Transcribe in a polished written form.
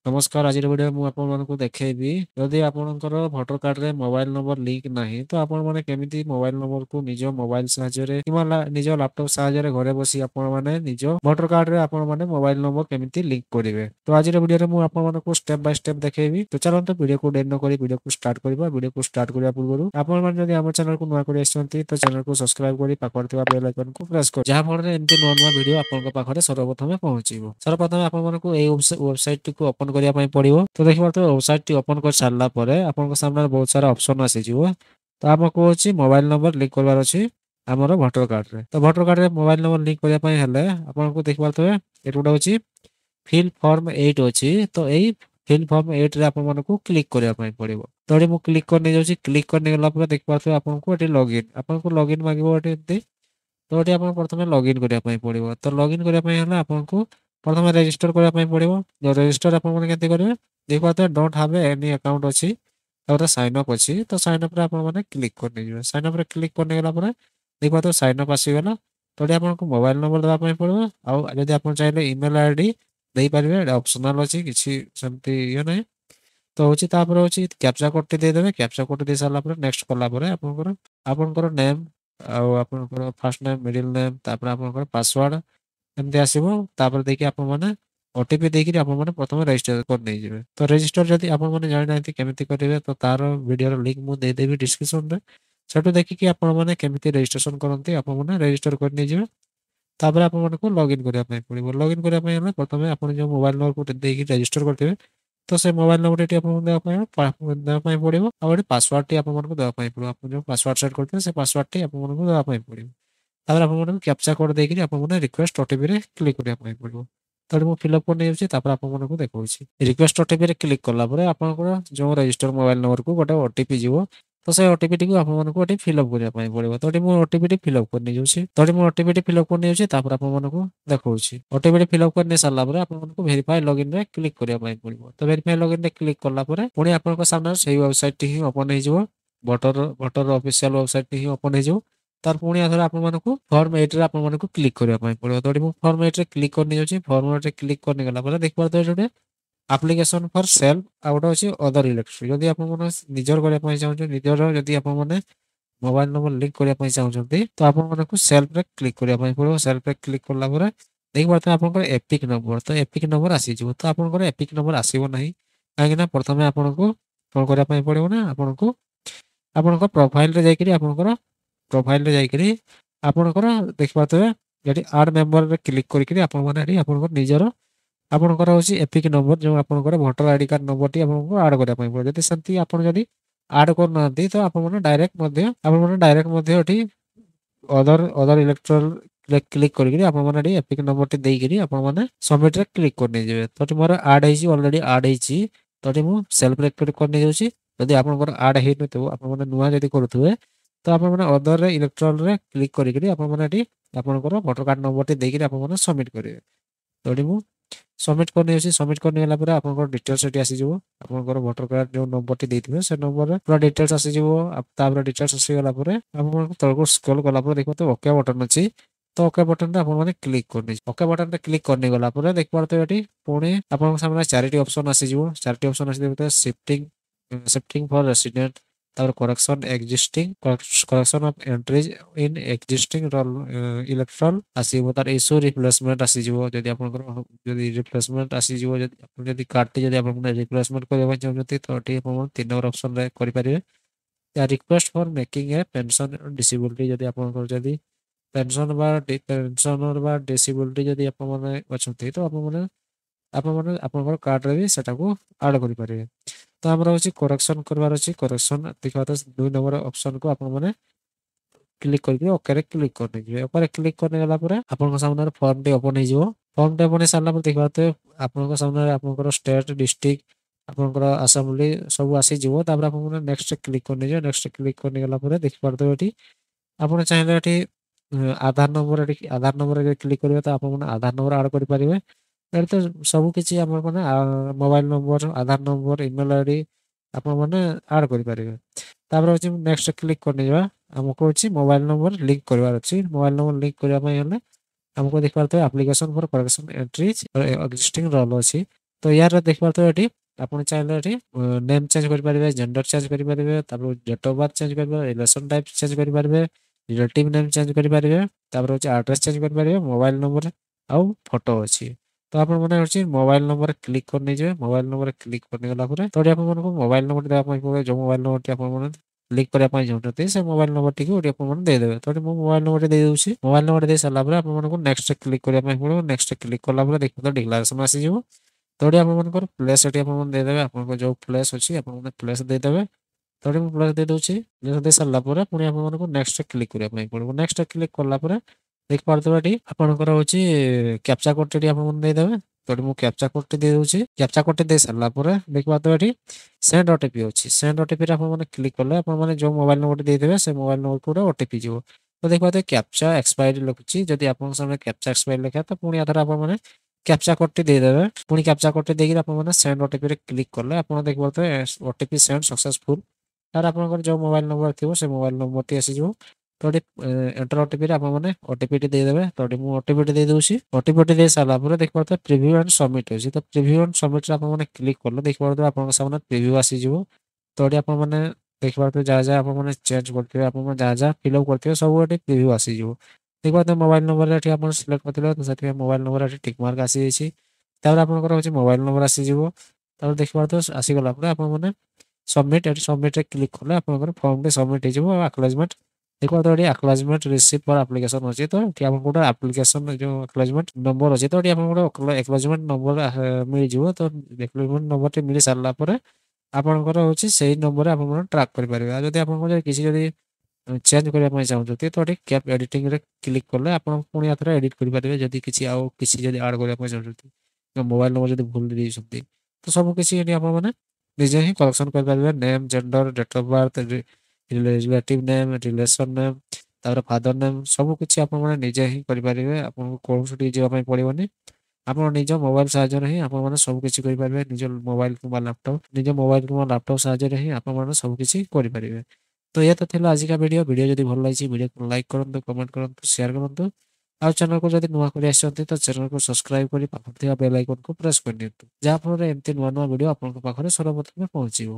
नमस्कार आज वीडियो मु आपण मानकु देखैबी यदि आपणकर भोटर कार्ड रे मोबाइल नंबर लिंक नाही तो आपण माने केमिति मोबाइल नंबर को निजो मोबाइल साहाय्य रे किमा निजो लैपटॉप साहाय्य रे घरे बसी आपण माने निजो भोटर कार्ड रे आपण माने मोबाइल नंबर केमिति लिंक करिवे। तो आज वीडियो रे मु आपण मानकु स्टेप बाय स्टेप देखैबी। तो चलंत वीडियो को डेट न करी वीडियो को स्टार्ट करबा। वीडियो को स्टार्ट करिया पूर्व आपण माने जदि हमर चैनल को नया करी आछंती तो चैनल को सब्सक्राइब करी पाखर थिबा बेल आइकन को प्रेस कर जहा फल रे एमति नवा नवा वीडियो आपन पाखरे सर्वप्रथम पहुंचीबो। सर्वप्रथम आपण मानकु ए वेबसाइट को ओपन करिया पई पड़िबो। तो देखिए तो वेबसाइट टी ओपन कर सारला परे आपन सामने बहुत सारा ऑप्शन आसी जीवो। तो हमको होची मोबाइल नंबर लिंक करबार अछि हमरो वोटर कार्ड रे। तो वोटर कार्ड रे मोबाइल नंबर लिंक करिया पई हले आपन को देखि पारथबे एटुडा होची फिल फॉर्म 8 अछि। तो एई फिल फॉर्म 8 रे आपन मानको क्लिक करिया पई पड़िबो। तो एडी मु क्लिक करने जाउची। क्लिक करने गेला परे देखि पारथबे आपन को एटी लॉगिन आपन को लॉगिन मागिबो एटी एते। तो एटी आपन प्रथमे लॉगिन करिया पई पड़िबो। तो लॉगिन करिया पई हला आपन को प्रथमे रजिस्टर करिया पई पड़िबो। जो रजिस्टर आपन माने केते करिवे देखि पारथबे डोंट हैव एनी अकाउंट अछि और साइन अप अछि। तो साइन अप रे आपन माने क्लिक करने जिवे। साइन अप रे क्लिक करने गेला परे देखि पारथबे साइन अप आसी गेला। तो एटी आपन को मोबाइल नंबर देबा पई पड़िबो। आ जदि आपन चाहिले ईमेल आईडी देई परिबे ऑप्शनल अछि किछि सेमति इयो नै। तो होची तापर होची कैप्चा कोड टी दे देबे। कैप्चा कोड दे सारला परे नेक्स्ट करला परे आपनकर नेम आ आपनकर फर्स्ट नेम मिडिल नेम तापर आपनकर पासवर्ड एमति आसीबो। तापर देखि आपन माने ओटीपी देकि आपन माने प्रथम रजिस्टर कर नै जिवे। तो रजिस्टर जदि आपन माने जानि नांती केमिति करिवे तो तार वीडियो रो लिंक मु दे देबी डिस्क्रिप्शन रे। सेटु देखि कि आपन माने केमिति रजिस्ट्रेशन करंती आपन माने रजिस्टर कर नै जिवे। तापर आपन माने को लॉगिन करिया पई पड़िबो। लॉगिन करिया पई हला प्रथमे आपन जो मोबाइल नंबर को देकि रजिस्टर करथिबे तो से मोबाइल नंबर टी आपन देबा पई पड़िबो। आ ओटी पासवर्ड टी आपन माने देबा पई पड़िबो। आपन जो पासवर्ड सेट करथिबे से पासवर्ड टी आपन माने देबा पई पड़िबो। तापर आपन माने कैप्चा कोड देकि आपन माने रिक्वेस्ट ओटीपी रे क्लिक करिया पई पड़िबो। तो मु फिल अप करने जाउची तापर आपन माने को देखौची। रिक्वेस्ट ओटीपी रे क्लिक करला परे आपनकर जो रजिस्टर मोबाइल नंबर को गोटे ओटीपी जीवो। तो से ओटीपी टी को आपन माने को एटी फिल अप करिया पई पड़िबो। तो एटी मु ओटीपी टी फिल अप करने जाउची। तो एटी मु ओटीपी टी फिल अप करने जाउची तापर आपन माने को देखौची। ओटीपी टी फिल अप करने सारला परे आपन माने को वेरीफाई लॉगिन रे क्लिक करिया पई पड़िबो। तो वेरीफाई लॉगिन रे क्लिक करला परे पुनी आपन सामने सेही वेबसाइट टी ही ओपन हे जिवो। वोटर ऑफिशियल वेबसाइट टी ही ओपन हे जिवो। तार पुणी आथरे आपन मानकु फॉर्म 8 रे आपन मानकु क्लिक करिया पई पड़िबो। तो मु फॉर्म 8 रे क्लिक करने जाउची। फॉर्म 8 रे क्लिक करने गेला परे देखि पारथबे जोटे एप्लीकेशन फॉर सेल्फ आ गोटे अछि अदर इलेक्ट्रिक। जदि आपन माने निजर करिया पई चाहौ निजर जदि आपन माने मोबाइल नंबर लिंक करिया पई चाहौछंती तो आपन मानकु सेल्फ रे क्लिक करिया पई पड़िबो। सेल्फ रे क्लिक करला परे देखि पारथबे आपनकर एपिक नंबर। तो एपिक नंबर आसी जिवो। तो आपनकर एपिक नंबर आसीबो नाही काहे ना प्रथमे आपनको कोन करिया पई पड़िबो ना आपनको आपनकर प्रोफाइल रे जाईकरी आपनकर प्रोफाइल रे जाईकरी आपनकर देखि पारथबे जेटी ऐड मेंबर रे क्लिक करिकरी आपन माने एटी आपनकर निजर आपनकर होची एपिक नंबर जो आपनकर वोटर आईडी कार्ड नंबर टी आपनको ऐड करिया पई पड़ो। जदि सेंती आपन जदि ऐड कर नांती तो आपन माने डायरेक्ट मध्य एटी अदर इलेक्ट्रल रे क्लिक करिकरी आपन माने एटी एपिक नंबर टी देइकरी आपन माने सबमिट रे क्लिक करने जेबे। तो एटी मोर ऐड हेची ऑलरेडी ऐड हेची। तो एटी मु सेल्फ रे क्लिक करने जाउची। जदि आपनकर ऐड हे नथिबो आपन माने नुवा जदि करूथबे तो आपन माने अदर रे इलेक्ट्रल रे क्लिक करिकरी आपन माने एटी आपनकर वोटर कार्ड नंबर टी देइकरी आपन माने सबमिट करिवे। तो एटी मु सबमिट करने जाउची। सबमिट करने गेला परे आपनकर डिटेल्स एटी आसी जिवो। आपनकर वोटर कार्ड जो नंबर टी देइथिबे से नंबर रे पूरा डिटेल्स आसी जिवो। तापर डिटेल्स आसी गेला परे आपन माने तळको स्क्रॉल करला परे देखो तो ओके बटन अछि। तो ओके बटन रे आपन माने क्लिक करने ओके बटन रे क्लिक करने गेला परे देखि पारथबे एटी पुणी आपन सामने चारिटी ऑप्शन आसी जिवो। चारिटी ऑप्शन आसी देबे शिफ्टिंग फॉर रेसिडेंट तापर correction of entries in existing roll electoral आसीबो। तार इशू रिप्लेसमेंट आसी जिवो। जदि आपनकर जदि रिप्लेसमेंट आसी जिवो जदि आपन जदि कार्ड टी जदि आपन माने रिप्लेसमेंट करबा चाहउछथि तो एटी आपन 3 नंबर ऑप्शन रे करि परिबे। या request for making a pension disability जदि आपनकर जदि पेंशनर बा डिसेबिलिटी जदि आपन माने अछथि तो आपन माने आपनकर कार्ड रे भी सेटा को ऐड करि परिबे। तो हमरा होची करेक्शन करबार अछि। करेक्शन देखा तो 2 नंबर ऑप्शन को आपन माने क्लिक करके ओके रे क्लिक करने जिवे। ओके रे क्लिक करने गेला परे आपन सामने फॉर्म टी ओपन हे जिवो। फॉर्म टी ओपन हे सारला परे देखबा तो आपन सामने आपनकर स्टेट डिस्ट्रिक्ट आपनकर असेंबली सब आसी जिवो। तापर आपन माने नेक्स्ट क्लिक करने जिवे। नेक्स्ट क्लिक करने गेला परे देखि पारतो एटी आपन चाहिले एटी आधार नंबर रे क्लिक करिवे तो आपन माने आधार नंबर ऐड करि परिवे। एटी तो सब किछि आपन माने मोबाइल नंबर आधार नंबर ईमेल आईडी आपन माने ऐड करि परिवे। तापर होची नेक्स्ट क्लिक करने जिवा। हमको होची मोबाइल नंबर लिंक करबार अछि। मोबाइल नंबर लिंक करबा पई हले हमको देखि पारतो application for correction entries existing roll अछि। ତ ୟାର ଦେଖିପାରୁଥିବେ ଏଠି ଆପଣ ଚାହିଁଲେ ଏଠି ନେମ୍ ଚେଞ୍ଜ କରିପାରିବେ, ଜେଣ୍ଡର ଚେଞ୍ଜ କରିପାରିବେ, ତାପରେ ଡେଟ୍ ଅଫ୍ ବାର୍ଥ ଚେଞ୍ଜ କରିପାରିବେ, ରିଲେସନ୍ ଟାଇପ୍ ଚେଞ୍ଜ କରିପାରିବେ, ରିଲେଟିଭ ନେମ୍ ଚେଞ୍ଜ କରିପାରିବେ, ତାପରେ ହଉଛି ଆଡ୍ରେସ୍ ଚେଞ୍ଜ କରିପାରିବେ, ମୋବାଇଲ ନମ୍ବର ଆଉ ଫଟୋ ଅଛି। ତ ଆପଣମାନେ ହଉଛି ମୋବାଇଲ ନମ୍ବର କ୍ଲିକ୍ କରି ନେଇଯିବେ। ମୋବାଇଲ ନମ୍ବର କ୍ଲିକ୍ କରିନେଇଗଲା ପରେ ତ ଏଠି ଆପଣମାନଙ୍କୁ ମୋବାଇଲ ନମ୍ବର ଦେବା ପାଇଁ ପଡ଼ିବ। ଯେଉଁ ମୋବାଇଲ ନମ୍ବରଟି ଆପଣମାନେ କ୍ଲିକ୍ କରିବା ପାଇଁ ଚାହୁଁଛନ୍ତି ସେ ମୋବାଇଲ ନମ୍ବରଟିକୁ ଏଠି ଆପଣମାନେ ଦେଇଦେବେ। ତ ଏଠି ମୁଁ ମୋବାଇଲ ନମ୍ବରଟି ଦେଇଦେଉଛି। ମୋବାଇଲ ନମ୍ବର ଦେଇ ସାରିଲା ପରେ ଆପଣମାନଙ୍କୁ ନେକ୍ସଟ କ୍ଲିକ୍ କରିବା ପାଇଁ ପଡ଼ିବ। ନେକ୍ସଟ କ୍ଲିକ୍ କଲା ପରେ ଦେଖିବେ ଡିକ୍ଲାରେସନ୍ ଆସିଯିବ। ତ ଏଠି ଆପଣମାନଙ୍କର ପ୍ଲେସ୍ ଏଠି ଆପଣମାନେ ଦେଇଦେବେ। ଆପଣଙ୍କର ଯେଉଁ ପ୍ଲେସ୍ ଅଛି ଆପଣମାନେ ପ୍ଲେସ୍ ଦେଇଦେବେ। ତ ଏଠି ମୁଁ ପ୍ଲେସ୍ ଦେଇଦେଉଛି। ପ୍ଲେସ୍ ଦେଇ ସାରିଲା ପରେ ପୁଣି ଆପଣମାନଙ୍କୁ ନେକ୍ସଟ କ୍ଲିକ୍ କରିବା ପାଇଁ ପଡ଼ିବ। ନେକ୍ସଟ କ୍ଲିକ୍ କଲା ପରେ ଦେଖିପାରୁଥିବେ ଏଠି ଆପଣଙ୍କର ହଉଛି କ୍ୟାପଚା କୋଡ୍ ଏଠି ଆପଣମାନେ ଦେଇଦେବେ। ତ ଏଠି ମୁଁ କ୍ୟାପଚା କୋଡ୍ଟି ଦେଇଦେଉଛି। କ୍ୟାପଚା କୋଡ୍ଟି ଦେଇ ସାରିଲା ପରେ ଦେଖିପାରୁଥିବେ ଏଠି ସେଣ୍ଡ ଓଟିପି ଅଛି। ସେଣ୍ଡ ଓଟିପିରେ ଆପଣମାନେ କ୍ଲିକ୍ କଲେ ଆପଣମାନେ ଯେଉଁ ମୋବାଇଲ ନମ୍ବରଟି ଦେଇଦେବେ ସେ ମୋବାଇଲ ନମ୍ବରକୁ ଗୋଟେ ଓଟିପି ଯିବ। ତ ଦେଖିପାରୁଥିବେ କ୍ୟାପଚା ଏକ୍ସପାୟରି ଲେଖୁଛି। ଯଦି ଆପଣଙ୍କ ସାମନାରେ କ୍ୟାପଚା ଏକ୍ସପାୟରି ଲେଖା ତ ପୁଣି ଆଥରେ ଆପଣମାନେ କ୍ୟାପଚା କୋଡ୍ଟି ଦେଇଦେବେ। ପୁଣି କ୍ୟାପଚା କୋଡ୍ଟି ଦେଇକି ଆପଣମାନେ ସେଣ୍ଡ ଓଟିପିରେ କ୍ଲିକ୍ କଲେ ଆପଣ ଦେଖିପାରୁଥିବେ ଓଟିପି ସେଣ୍ଡ ସକ୍ସେସଫୁଲ୍। ତାର ଆପଣଙ୍କର ଯେଉଁ ମୋବାଇଲ ନମ୍ବର ଥିବ ସେ ମୋବାଇଲ ନମ୍ବରଟି ଆସିଯିବ। ତ ଏଠି ଏଣ୍ଟର ଓଟିପିରେ ଆପଣମାନେ ଓଟିପିଟି ଦେଇଦେବେ। ତ ଏଠି ମୁଁ ଓଟିପିଟି ଦେଇଦେଉଛି। ଓଟିପିଟି ଦେଇ ସାରିଲା ପରେ ଦେଖିପାରୁଥିବେ ପ୍ରିଭ୍ୟୁ ଆଣ୍ଡ ସବମିଟ୍ ଅଛି। ତ ପ୍ରିଭ୍ୟୁ ଆଣ୍ଡ ସବମିଟ୍ରେ ଆପଣମାନେ କ୍ଲିକ୍ କଲେ ଦେଖିପାରୁଥିବେ ଆପଣଙ୍କ ସାମନାରେ ପ୍ରିଭ୍ୟୁ ଆସିଯିବ। ତ ଏଠି ଆପଣମାନେ ଦେଖିପାରୁଥିବେ ଯାହା ଯାହା ଆପଣମାନେ ଚେଞ୍ଜ କରିଥିବେ, ଆପଣମାନେ ଯାହା ଯାହା ଫିଲ୍ଅପ୍ କରିଥିବେ ସବୁ ଏଠି ପ୍ରିଭ୍ୟୁ ଆସିଯିବ। ଦେଖିପାରୁଥିବେ ମୋବାଇଲ ନମ୍ବରରେ ଏଠି ଆପଣ ସିଲେକ୍ଟ କରିଥିଲେ ତ ସେଥିପାଇଁ ମୋବାଇଲ ନମ୍ବର ଏଠି ଟିକ୍ ମାର୍କ ଆସିଯାଇଛି। ତାପରେ ଆପଣଙ୍କର ହଉଛି ମୋବାଇଲ ନମ୍ବର ଆସିଯିବ। ତାପରେ ଦେଖିପାରୁଥିବେ ଆସିଗଲା ପରେ ଆପଣମାନେ ସବମିଟ୍ ଏଠି ସବମିଟ୍ରେ କ୍ଲିକ୍ କଲେ ଆପଣଙ୍କର ଫର୍ମଟି ସବମିଟ୍ ହେଇଯିବ। ଆଉ ଆକ୍ନଲେଜମେଣ୍ଟ ଦେଖିପାରୁଥିବେ ଏଠି ଆକ୍ନଲେଜମେଣ୍ଟ ରିସିଭ୍ ଫର୍ ଆପ୍ଲିକେସନ୍ ଅଛି। ତ ଏଠି ଆପଣଙ୍କୁ ଗୋଟେ ଆପ୍ଲିକେସନ୍ ଯେଉଁ ଆକ୍ନଲେଜମେଣ୍ଟ ନମ୍ବର ଅଛି ତ ଏଠି ଆପଣଙ୍କୁ ଗୋଟେ ଆକ୍ନଲେଜମେଣ୍ଟ ନମ୍ବର ମିଳିଯିବ। ତ ଆକ୍ନଲେଜମେଣ୍ଟ ନମ୍ବରଟି ମିଳି ସାରିଲା ପରେ ଆପଣଙ୍କର ହଉଛି ସେଇ ନମ୍ବରରେ ଆପଣମାନେ ଟ୍ରାକ୍ କରିପାରିବେ। ଆଉ ଯଦି ଆପଣଙ୍କର କିଛି ଯଦି ଚେଞ୍ଜ କରିବା ପାଇଁ ଚାହୁଁଛନ୍ତି ତ ଏଠି କ୍ୟାପ୍ ଏଡିଟିଂରେ କ୍ଲିକ୍ କଲେ ଆପଣ ପୁଣି ଆଥରେ ଏଡିଟ୍ କରିପାରିବେ। ଯଦି କିଛି ଆଉ କିଛି ଯଦି ଆଡ୍ କରିବା ପାଇଁ ଚାହୁଁଛନ୍ତି, ମୋବାଇଲ ନମ୍ବର ଯଦି ଭୁଲ ଦେଇଛନ୍ତି ତ ସବୁ କିଛି ଏଠି ଆପଣମାନେ ନିଜେ ହିଁ କରେକ୍ସନ୍ କରିପାରିବେ। Name, gender, date of birth, relative name, relation name, ତାପରେ ଫାଦର ନେମ୍ ସବୁ କିଛି ଆପଣମାନେ ନିଜେ ହିଁ କରିପାରିବେ। ଆପଣଙ୍କୁ କୌଣସିଠି ଯିବା ପାଇଁ ପଡ଼ିବନି। ଆପଣ ନିଜ ମୋବାଇଲ ସାହାଯ୍ୟରେ ହିଁ ଆପଣମାନେ ସବୁ କିଛି କରିପାରିବେ। ନିଜ ମୋବାଇଲ କିମ୍ବା ଲାପଟପ୍ ସାହାଯ୍ୟରେ ହିଁ ଆପଣମାନେ ସବୁ କିଛି କରିପାରିବେ। ତ ଏହା ତ ଥିଲା ଆଜିକା ଭିଡ଼ିଓ। ଭିଡ଼ିଓ ଯଦି ଭଲ ଲାଗିଛି ଭିଡ଼ିଓକୁ ଲାଇକ୍ କରନ୍ତୁ, କମେଣ୍ଟ କରନ୍ତୁ, ସେୟାର କରନ୍ତୁ। ଆଉ ଚ୍ୟାନେଲକୁ ଯଦି ନୂଆ କରି ଆସିଛନ୍ତି ତ ଚ୍ୟାନେଲକୁ ସବସ୍କ୍ରାଇବ କରି ପାଖରେ ଥିବା ବେଲ୍ ଆଇକନକୁ ପ୍ରେସ୍ କରିଦିଅନ୍ତୁ। ଯାହାଫଳରେ ଏମିତି ନୂଆ ନୂଆ ଭିଡ଼ିଓ ଆପଣଙ୍କ ପାଖରେ ସର୍ବପ୍ରଥମେ ପହଞ୍ଚିବ।